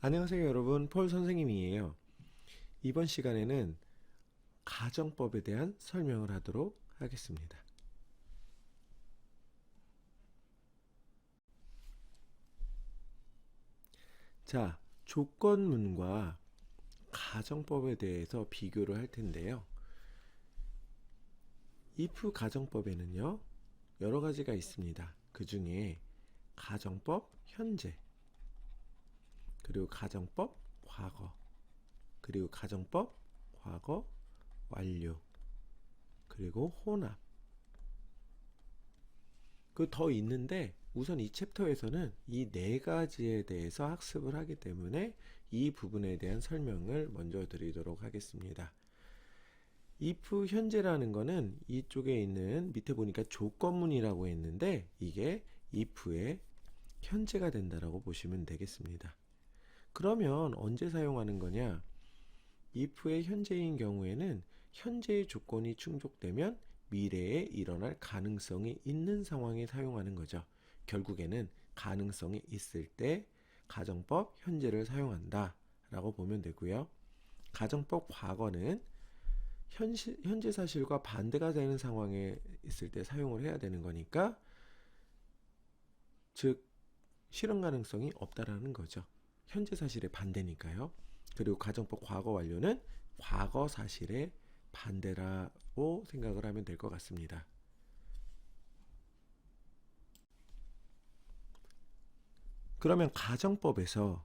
안녕하세요 여러분, 폴 선생님이에요. 이번 시간에는 가정법에 대한 설명을 하도록 하겠습니다. 자, 조건문과 가정법에 대해서 비교를 할 텐데요. if 가정법에는요, 여러 가지가 있습니다. 그 중에 가정법 현재, 그리고 가정법 과거, 그리고 가정법 과거 완료, 그리고 혼합. 그 더 있는데 우선 이 챕터에서는 이 네 가지에 대해서 학습을 하기 때문에 이 부분에 대한 설명을 먼저 드리도록 하겠습니다. if 현재라는 거는 이쪽에 있는 밑에 보니까 조건문이라고 했는데 이게 if의 현재가 된다라고 보시면 되겠습니다. 그러면 언제 사용하는 거냐? if의 현재인 경우에는 현재의 조건이 충족되면 미래에 일어날 가능성이 있는 상황에 사용하는 거죠. 결국에는 가능성이 있을 때 가정법 현재를 사용한다 라고 보면 되고요. 가정법 과거는 현재 사실과 반대가 되는 상황에 있을 때 사용을 해야 되는 거니까, 즉 실현 가능성이 없다라는 거죠. 현재 사실의 반대니까요. 그리고 가정법 과거 완료는 과거 사실의 반대라고 생각을 하면 될 것 같습니다. 그러면 가정법에서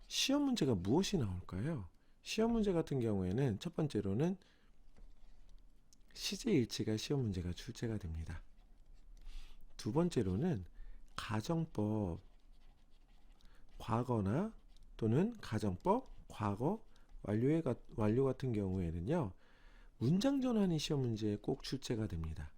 시험 문제가 무엇이 나올까요? 시험 문제 같은 경우에는 첫 번째로는 시제일치가 시험 문제가 출제가 됩니다. 두 번째로는 가정법 과거나 또는 가정법 과거 완료 같은 경우에는요, 문장 전환이 시험 문제에 꼭 출제가 됩니다.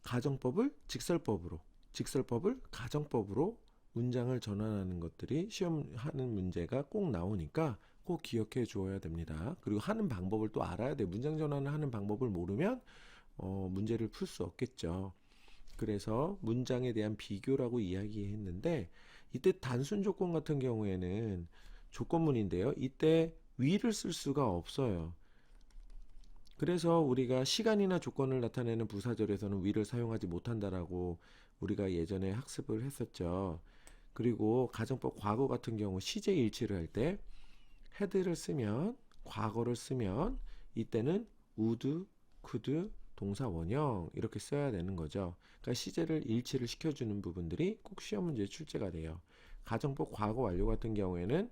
가정법을 직설법으로, 직설법을 가정법으로 문장을 전환하는 것들이 시험하는 문제가 꼭 나오니까 꼭 기억해 주어야 됩니다. 그리고 하는 방법을 또 알아야 돼요. 문장 전환을 하는 방법을 모르면 문제를 풀 수 없겠죠. 그래서 문장에 대한 비교라고 이야기했는데, 이때 단순 조건 같은 경우에는 조건문인데요. 이때 위를 쓸 수가 없어요. 그래서 우리가 시간이나 조건을 나타내는 부사절에서는 위를 사용하지 못한다라고 우리가 예전에 학습을 했었죠. 그리고 가정법 과거 같은 경우 시제 일치를 할 때 had를 쓰면, 과거를 쓰면 이때는 would, could, 동사 원형 이렇게 써야 되는 거죠. 그러니까 시제를 일치를 시켜주는 부분들이 꼭 시험 문제에 출제가 돼요. 가정법 과거 완료 같은 경우에는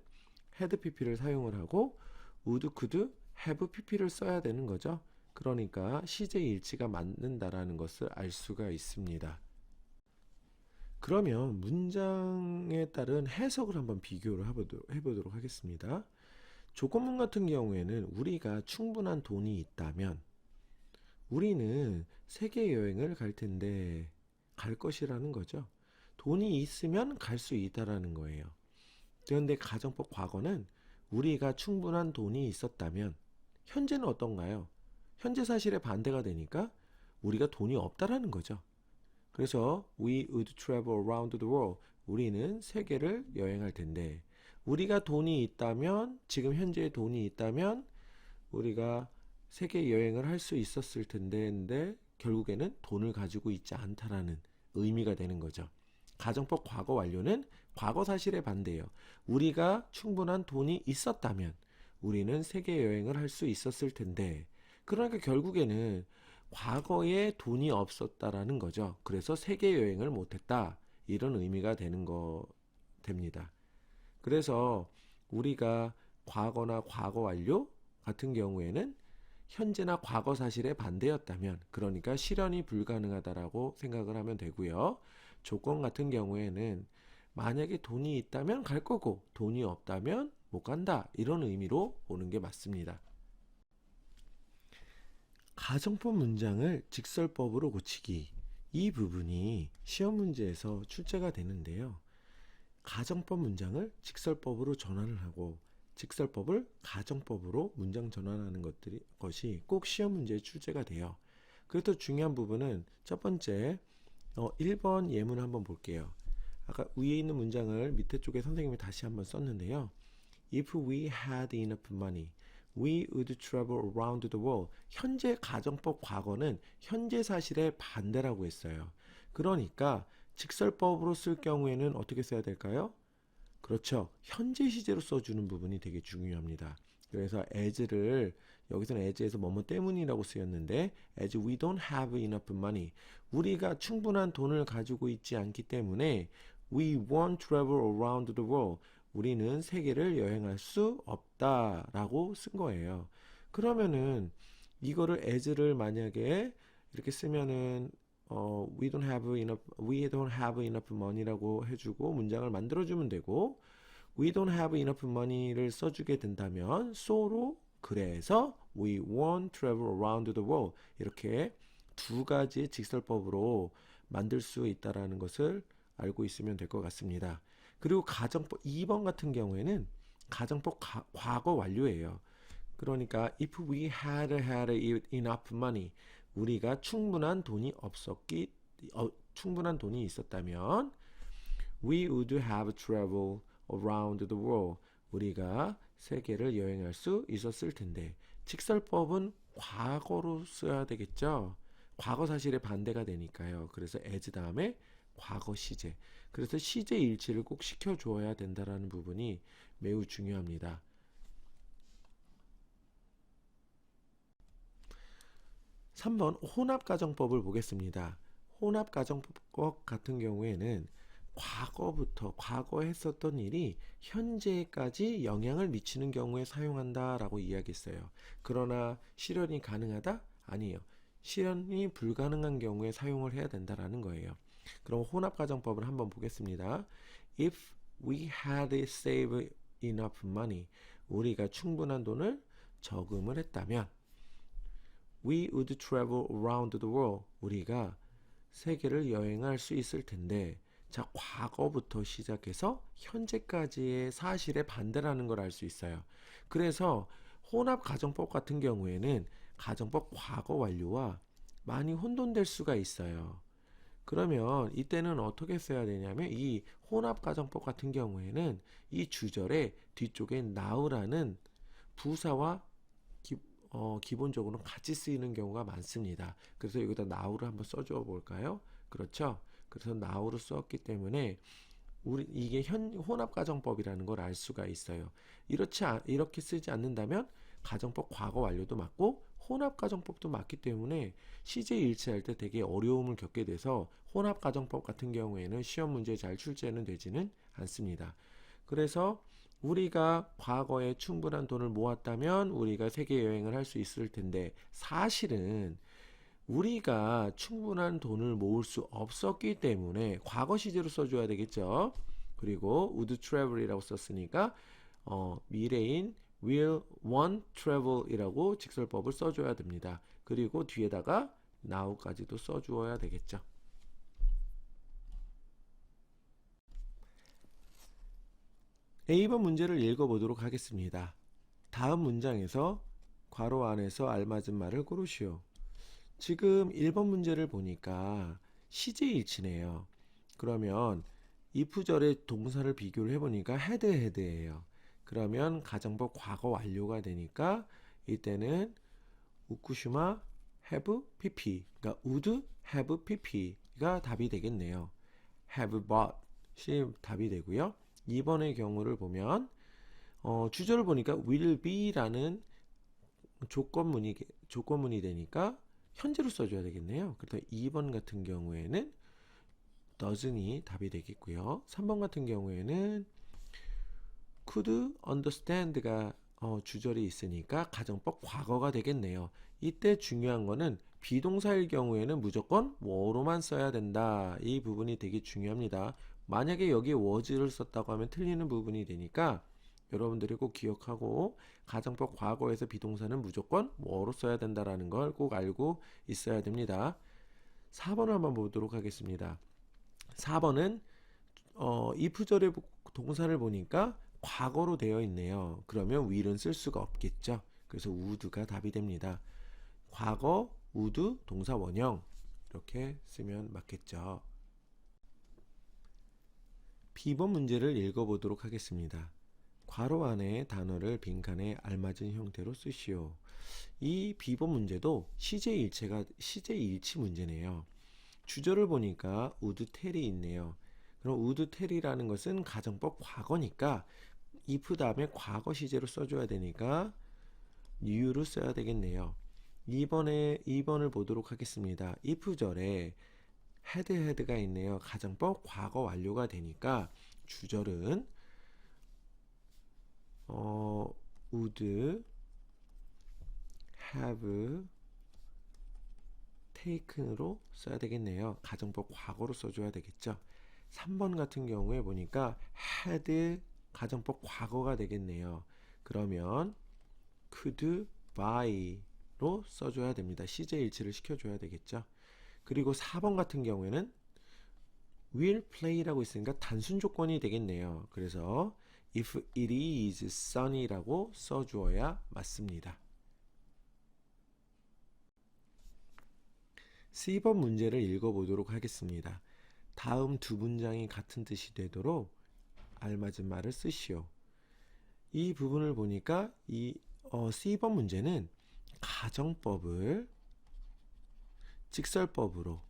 had pp를 사용을 하고 would, could, have pp를 써야 되는 거죠. 그러니까 시제 일치가 맞는다라는 것을 알 수가 있습니다. 그러면 문장에 따른 해석을 한번 비교를 해보도록 하겠습니다. 조건문 같은 경우에는 우리가 충분한 돈이 있다면 우리는 세계 여행을 갈 텐데 갈 것이라는 거죠. 돈이 있으면 갈 수 있다라는 거예요. 그런데 가정법 과거는 우리가 충분한 돈이 있었다면, 현재는 어떤가요? 현재 사실의 반대가 되니까 우리가 돈이 없다라는 거죠. 그래서 we would travel around the world. 우리는 세계를 여행할 텐데, 우리가 돈이 있다면, 지금 현재의 돈이 있다면 우리가 세계 여행을 할 수 있었을 텐데, 근데 결국에는 돈을 가지고 있지 않다라는 의미가 되는 거죠. 가정법 과거 완료는 과거 사실의 반대예요. 우리가 충분한 돈이 있었다면 우리는 세계 여행을 할 수 있었을 텐데, 그러니까 결국에는 과거에 돈이 없었다라는 거죠. 그래서 세계 여행을 못했다, 이런 의미가 됩니다. 그래서 우리가 과거나 과거 완료 같은 경우에는 현재나 과거 사실의 반대였다면, 그러니까 실현이 불가능하다라고 생각을 하면 되고요. 조건 같은 경우에는 만약에 돈이 있다면 갈 거고 돈이 없다면 못 간다, 이런 의미로 보는 게 맞습니다. 가정법 문장을 직설법으로 고치기, 이 부분이 시험 문제에서 출제가 되는데요. 가정법 문장을 직설법으로 전환을 하고 직설법을 가정법으로 문장 전환하는 것이 꼭 시험 문제에 출제가 돼요. 그래도 중요한 부분은 첫 번째 1번 예문 한번 볼게요. 아까 위에 있는 문장을 밑에 쪽에 선생님이 다시 한번 썼는데요. If we had enough money, we would travel around the world. 현재 가정법 과거는 현재 사실의 반대라고 했어요. 그러니까 직설법으로 쓸 경우에는 어떻게 써야 될까요? 그렇죠. 현재 시제로 써주는 부분이 되게 중요합니다. 그래서 as를 여기서는 as에서 뭐뭐 때문이라고 쓰였는데 as we don't have enough money. 우리가 충분한 돈을 가지고 있지 않기 때문에 we won't travel around the world. 우리는 세계를 여행할 수 없다라고 쓴 거예요. 그러면은 이거를 as를 만약에 이렇게 쓰면은 we don't have enough money라고 해주고 문장을 만들어주면 되고 we don't have enough money를 써주게 된다면 so로 그래서 we won't travel around the world 이렇게 두 가지의 직설법으로 만들 수 있다라는 것을 알고 있으면 될 것 같습니다. 그리고 가정법 2번 같은 경우에는 가정법 과거 완료예요. 그러니까 if we had enough money 우리가 충분한 돈이 있었다면 we would have traveled around the world 우리가 세계를 여행할 수 있었을 텐데 직설법은 과거로 써야 되겠죠. 과거 사실의 반대가 되니까요. 그래서 as 다음에 과거 시제. 그래서 시제 일치를 꼭 시켜줘야 된다라는 부분이 매우 중요합니다. 3번 혼합가정법을 보겠습니다. 혼합가정법 같은 경우에는 과거에 했었던 일이 현재까지 영향을 미치는 경우에 사용한다라고 이야기했어요. 그러나 실현이 가능하다? 아니에요. 실현이 불가능한 경우에 사용을 해야 된다라는 거예요. 그럼 혼합가정법을 한번 보겠습니다. If we had saved enough money, 우리가 충분한 돈을 저금을 했다면 we would travel around the world, 우리가 세계를 여행할 수 있을 텐데 자, 과거부터 시작해서 현재까지의 사실의 반대라는 걸 알 수 있어요. 그래서 혼합가정법 같은 경우에는 가정법 과거 완료와 많이 혼돈될 수가 있어요. 그러면 이때는 어떻게 써야 되냐면 이 혼합가정법 같은 경우에는 이 주절의 뒤쪽에 now라는 부사와 기본적으로 같이 쓰이는 경우가 많습니다. 그래서 여기다 now를 한번 써줘 볼까요? 그렇죠? 그래서 now를 썼기 때문에 이게 혼합가정법이라는 걸 알 수가 있어요. 이렇게 쓰지 않는다면 가정법 과거 완료도 맞고 혼합가정법도 맞기 때문에 시제 일치할 때 되게 어려움을 겪게 돼서 혼합가정법 같은 경우에는 시험 문제에 잘 출제는 되지는 않습니다. 그래서 우리가 과거에 충분한 돈을 모았다면 우리가 세계 여행을 할 수 있을 텐데 사실은 우리가 충분한 돈을 모을 수 없었기 때문에 과거 시제로 써줘야 되겠죠. 그리고 would travel이라고 썼으니까 미래인 will want travel이라고 직설법을 써줘야 됩니다. 그리고 뒤에다가 now까지도 써주어야 되겠죠. A번 문제를 읽어보도록 하겠습니다. 다음 문장에서 괄호 안에서 알맞은 말을 고르시오. 지금 1번 문제를 보니까 시제 일치네요. 그러면 if절의 동사를 비교를 해보니까 had예요. 그러면 가정법 과거 완료가 되니까 이때는 우쿠슈마 have pp 그러니까 would have pp가 답이 되겠네요. have bought이 답이 되고요. 2번의 경우를 보면 주절을 보니까 will be라는 조건문이 되니까 현재로 써줘야 되겠네요. 그래서 2번 같은 경우에는 doesn't이 답이 되겠고요. 3번 같은 경우에는 could understand가 주절이 있으니까 가정법 과거가 되겠네요. 이때 중요한 거는 비동사일 경우에는 무조건 were로만 써야 된다. 이 부분이 되게 중요합니다. 만약에 여기에 was를 썼다고 하면 틀리는 부분이 되니까 여러분들이 꼭 기억하고 가정법 과거에서 비동사는 무조건 were로 써야 된다라는 걸 꼭 알고 있어야 됩니다. 4번을 한번 보도록 하겠습니다. 4번은 if절의 동사를 보니까 과거로 되어 있네요. 그러면 will은 쓸 수가 없겠죠. 그래서 would가 답이 됩니다. 과거 would 동사 원형 이렇게 쓰면 맞겠죠. B번 문제를 읽어보도록 하겠습니다. 괄호 안에 단어를 빈칸에 알맞은 형태로 쓰시오. 이 B번 문제도 시제일치 문제네요. 주절을 보니까 would tell이 있네요. 그럼 would tell이라는 것은 가정법 과거니까 if 다음에 과거 시제로 써줘야 되니까 new를 써야 되겠네요. 2번을 보도록 하겠습니다. if절에 had가 있네요. 가정법 과거 완료가 되니까 주절은 would have taken으로 써야 되겠네요. 가정법 과거로 써줘야 되겠죠. 3번 같은 경우에 보니까 had 가정법 과거가 되겠네요. 그러면 could buy로 써줘야 됩니다. 시제일치를 시켜줘야 되겠죠. 그리고 4번 같은 경우에는 will play라고 있으니까 단순 조건이 되겠네요. 그래서 if it is sunny라고 써주어야 맞습니다. C번 문제를 읽어보도록 하겠습니다. 다음 두 문장이 같은 뜻이 되도록 알맞은 말을 쓰시오. 이 부분을 보니까 C번 문제는 가정법을 직설법으로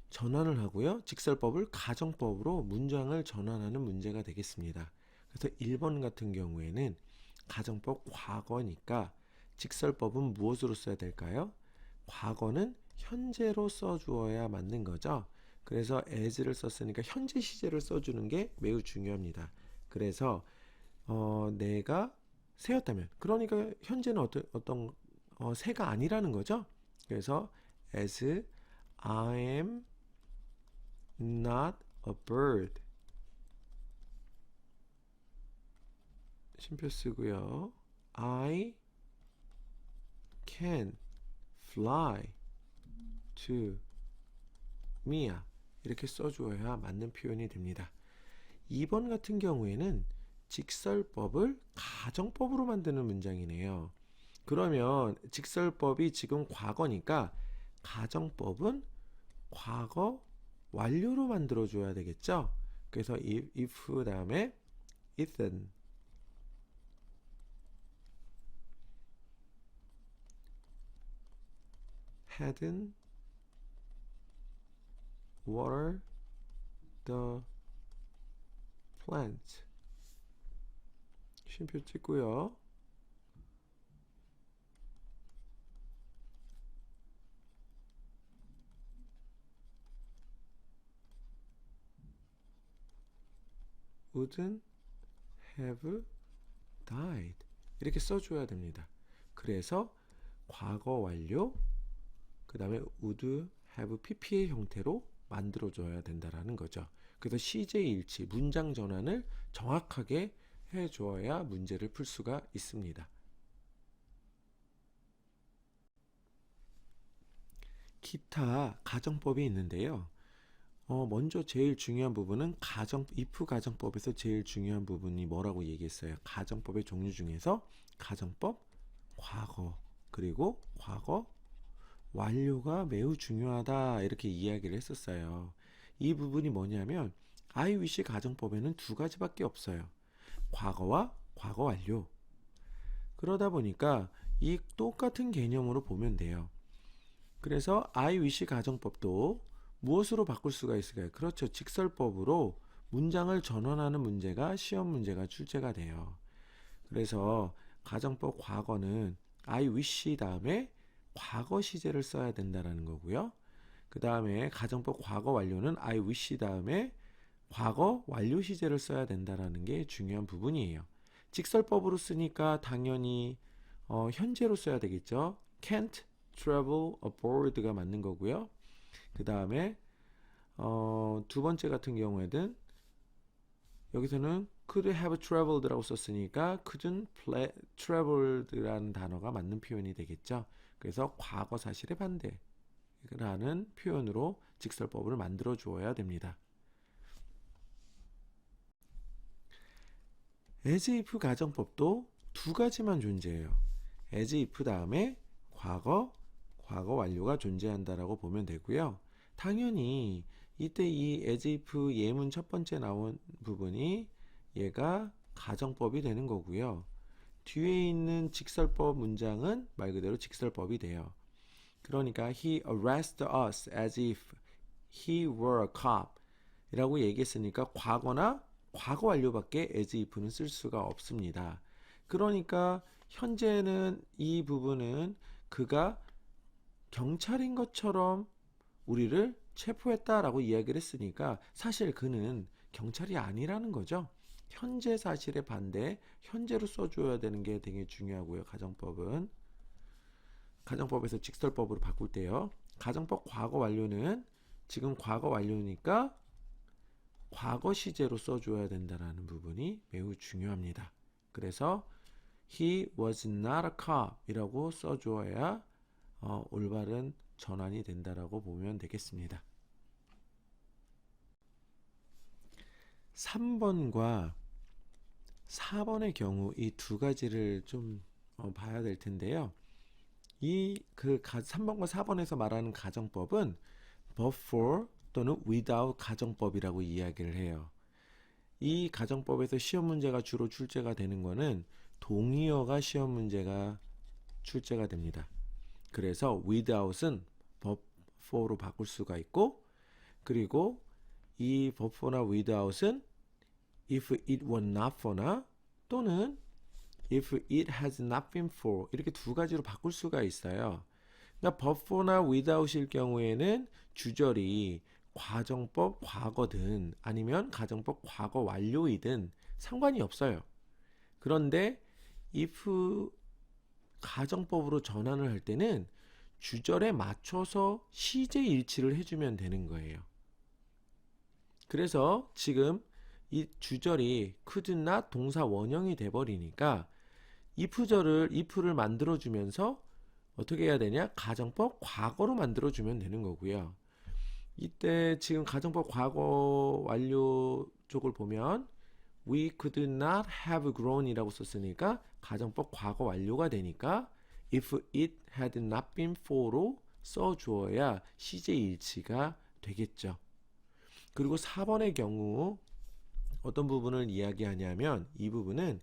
전환을 하고요. 직설법을 가정법으로 문장을 전환하는 문제가 되겠습니다. 그래서 1번 같은 경우에는 가정법 과거니까 직설법은 무엇으로 써야 될까요? 과거는 현재로 써주어야 맞는 거죠. 그래서 as를 썼으니까 현재 시제를 써주는 게 매우 중요합니다. 그래서 내가 새였다면, 그러니까 현재는 어떤 새가 아니라는 거죠. 그래서 as I am not a bird. 쉼표 쓰고요. I can fly to Mia. 이렇게 써주어야 맞는 표현이 됩니다. 2번 같은 경우에는 직설법을 가정법으로 만드는 문장이네요. 그러면 직설법이 지금 과거니까 가정법은 과거 완료로 만들어줘야 되겠죠. 그래서 if 다음에 Ethan hadn't watered the plant. 쉼표 찍고요. wouldn't have died. 이렇게 써줘야 됩니다. 그래서 과거 완료, 그 다음에 would have pp의 형태로 만들어줘야 된다라는 거죠. 그래서 시제일치, 문장 전환을 정확하게 해줘야 문제를 풀 수가 있습니다. 기타 가정법이 있는데요. 먼저 제일 중요한 부분은 if 가정법에서 제일 중요한 부분이 뭐라고 얘기했어요? 가정법의 종류 중에서 가정법, 과거, 그리고 과거 완료가 매우 중요하다 이렇게 이야기를 했었어요. 이 부분이 뭐냐면 I wish 가정법에는 두 가지밖에 없어요. 과거와 과거 완료. 그러다 보니까 이 똑같은 개념으로 보면 돼요. 그래서 I wish 가정법도 무엇으로 바꿀 수가 있을까요? 그렇죠. 직설법으로 문장을 전환하는 문제가 시험 문제가 출제가 돼요. 그래서 가정법 과거는 I wish 다음에 과거 시제를 써야 된다라는 거고요. 그 다음에 가정법 과거 완료는 I wish 다음에 과거 완료 시제를 써야 된다라는 게 중요한 부분이에요. 직설법으로 쓰니까 당연히 현재로 써야 되겠죠. Can't travel abroad가 맞는 거고요. 그 다음에 두 번째 같은 경우에는 여기서는 could have traveled라고 썼으니까 couldn't traveled라는 단어가 맞는 표현이 되겠죠. 그래서 과거 사실의 반대라는 표현으로 직설법을 만들어 주어야 됩니다. as if 가정법도 두 가지만 존재해요. as if 다음에 과거 완료가 존재한다라고 보면 되고요. 당연히 이때 이 as if 예문 첫 번째 나온 부분이 얘가 가정법이 되는 거고요. 뒤에 있는 직설법 문장은 말 그대로 직설법이 돼요. 그러니까 he arrested us as if he were a cop 이라고 얘기했으니까 과거나 과거 완료밖에 as if는 쓸 수가 없습니다. 그러니까 현재는 이 부분은 그가 경찰인 것처럼 우리를 체포했다라고 이야기를 했으니까 사실 그는 경찰이 아니라는 거죠. 현재 사실에 반대 현재로 써줘야 되는 게 되게 중요하고요. 가정법에서 직설법으로 바꿀 때요. 가정법 과거 완료는 지금 과거 완료니까 과거 시제로 써줘야 된다는 부분이 매우 중요합니다. 그래서 he was not a cop 이라고 써줘야 올바른 전환이 된다라고 보면 되겠습니다. 3번과 4번의 경우 이 두 가지를 좀 봐야 될 텐데요. 이 3번과 4번에서 말하는 가정법은 but for 또는 without 가정법이라고 이야기를 해요. 이 가정법에서 시험 문제가 주로 출제가 되는 거는 동의어가 시험 문제가 출제가 됩니다. 그래서 without은 but for로 바꿀 수가 있고 그리고 이 but for나 without은 if it were not for나 또는 if it has not been for 이렇게 두 가지로 바꿀 수가 있어요. 그러니까 but for나 without일 경우에는 주절이 가정법 과거든 아니면 가정법 과거 완료이든 상관이 없어요. 그런데 if 가정법으로 전환을 할 때는 주절에 맞춰서 시제 일치를 해주면 되는 거예요. 그래서 지금 이 주절이 could not 동사 원형이 돼버리니까 if를 만들어주면서 어떻게 해야 되냐? 가정법 과거로 만들어주면 되는 거고요. 이때 지금 가정법 과거 완료 쪽을 보면 we could not have grown 이라고 썼으니까 가정법 과거 완료가 되니까 if it had not been for로 써주어야 시제 일치가 되겠죠. 그리고 4번의 경우 어떤 부분을 이야기하냐면 이 부분은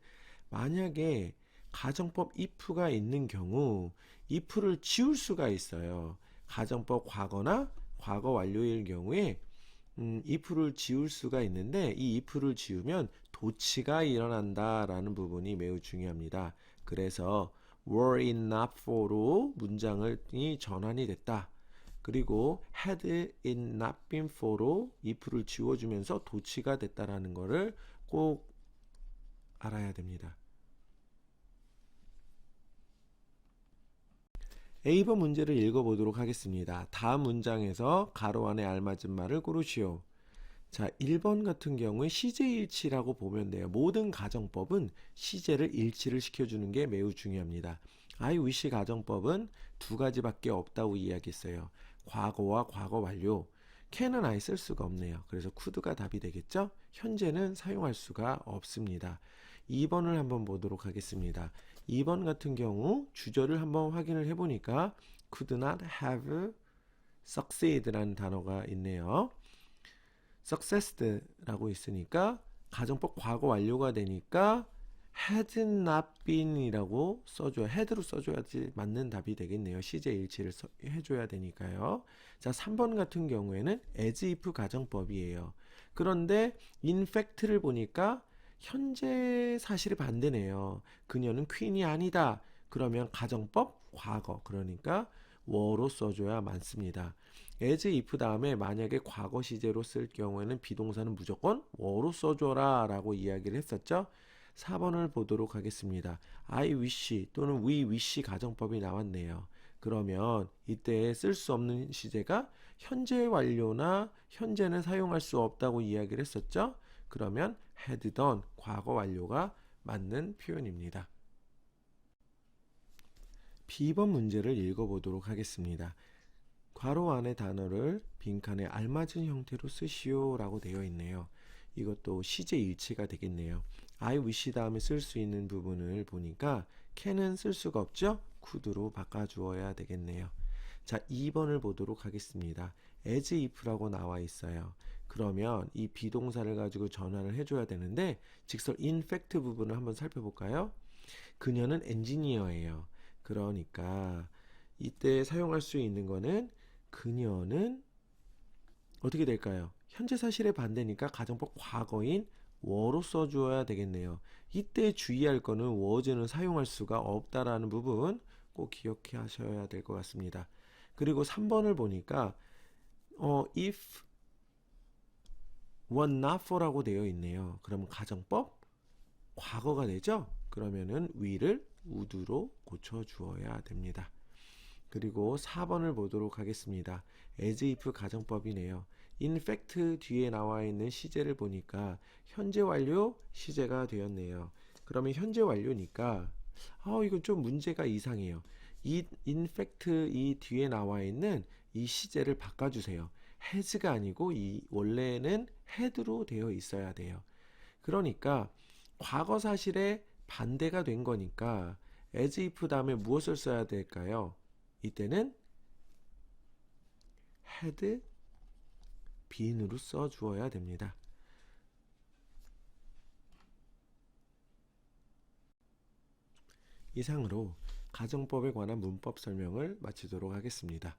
만약에 가정법 if가 있는 경우 if를 지울 수가 있어요. 가정법 과거나 과거 완료일 경우에 if를 지울 수가 있는데 이 if를 지우면 도치가 일어난다라는 부분이 매우 중요합니다. 그래서 were it not for로 문장이 전환이 됐다. 그리고 had it not been for로 if를 지워주면서 도치가 됐다라는 것을 꼭 알아야 됩니다. A번 문제를 읽어보도록 하겠습니다. 다음 문장에서 가로 안에 알맞은 말을 고르시오. 자, 1번 같은 경우에 시제 일치라고 보면 돼요. 모든 가정법은 시제를 일치를 시켜주는 게 매우 중요합니다. I wish 가정법은 두 가지밖에 없다고 이야기했어요. 과거와 과거 완료. can은 아예 쓸 수가 없네요. 그래서 could가 답이 되겠죠? 현재는 사용할 수가 없습니다. 2번을 한번 보도록 하겠습니다. 2번 같은 경우 주절을 한번 확인을 해보니까 could not have succeed라는 단어가 있네요. success라고 있으니까 가정법 과거 완료가 되니까 had not been 이라고 써줘야 had로 써줘야지 맞는 답이 되겠네요. 시제 일치를 해줘야 되니까요. 자, 3번 같은 경우에는 as if 가정법이에요. 그런데 in fact를 보니까 현재 사실이 반대네요. 그녀는 퀸이 아니다. 그러면 가정법 과거 그러니까 were로 써줘야 맞습니다. as if 다음에 만약에 과거 시제로 쓸 경우에는 비동사는 무조건 were로 써줘라 라고 이야기를 했었죠. 4번을 보도록 하겠습니다. I wish 또는 we wish 가정법이 나왔네요. 그러면 이때 쓸 수 없는 시제가 현재 완료나 현재는 사용할 수 없다고 이야기를 했었죠. 그러면 had done 과거 완료가 맞는 표현입니다. B번 문제를 읽어보도록 하겠습니다. 괄호 안의 단어를 빈칸에 알맞은 형태로 쓰시오 라고 되어 있네요. 이것도 시제 일치가 되겠네요. I wish 다음에 쓸 수 있는 부분을 보니까 can은 쓸 수가 없죠? could로 바꿔주어야 되겠네요. 자, 2번을 보도록 하겠습니다. as if라고 나와 있어요. 그러면 이 비동사를 가지고 전환을 해줘야 되는데 직설 in fact 부분을 한번 살펴볼까요? 그녀는 엔지니어예요. 그러니까 이때 사용할 수 있는 거는 그녀는 어떻게 될까요? 현재 사실의 반대니까 가정법 과거인 워로 써주어야 되겠네요. 이때 주의할 거는 was는 사용할 수가 없다라는 부분 꼭 기억해 하셔야 될 것 같습니다. 그리고 3번을 보니까 if were not for라고 되어 있네요. 그러면 가정법 과거가 되죠? 그러면은 we를 would로 고쳐 주어야 됩니다. 그리고 4번을 보도록 하겠습니다. as if 가정법이네요. in fact 뒤에 나와 있는 시제를 보니까 현재 완료 시제가 되었네요. 그러면 현재 완료니까 이건 좀 문제가 이상해요. 이 in fact 이 뒤에 나와 있는 이 시제를 바꿔주세요. has가 아니고 이 원래는 had로 되어 있어야 돼요. 그러니까 과거 사실에 반대가 된 거니까 as if 다음에 무엇을 써야 될까요? 이때는 had been으로 써 주어야 됩니다. 이상으로 가정법에 관한 문법 설명을 마치도록 하겠습니다.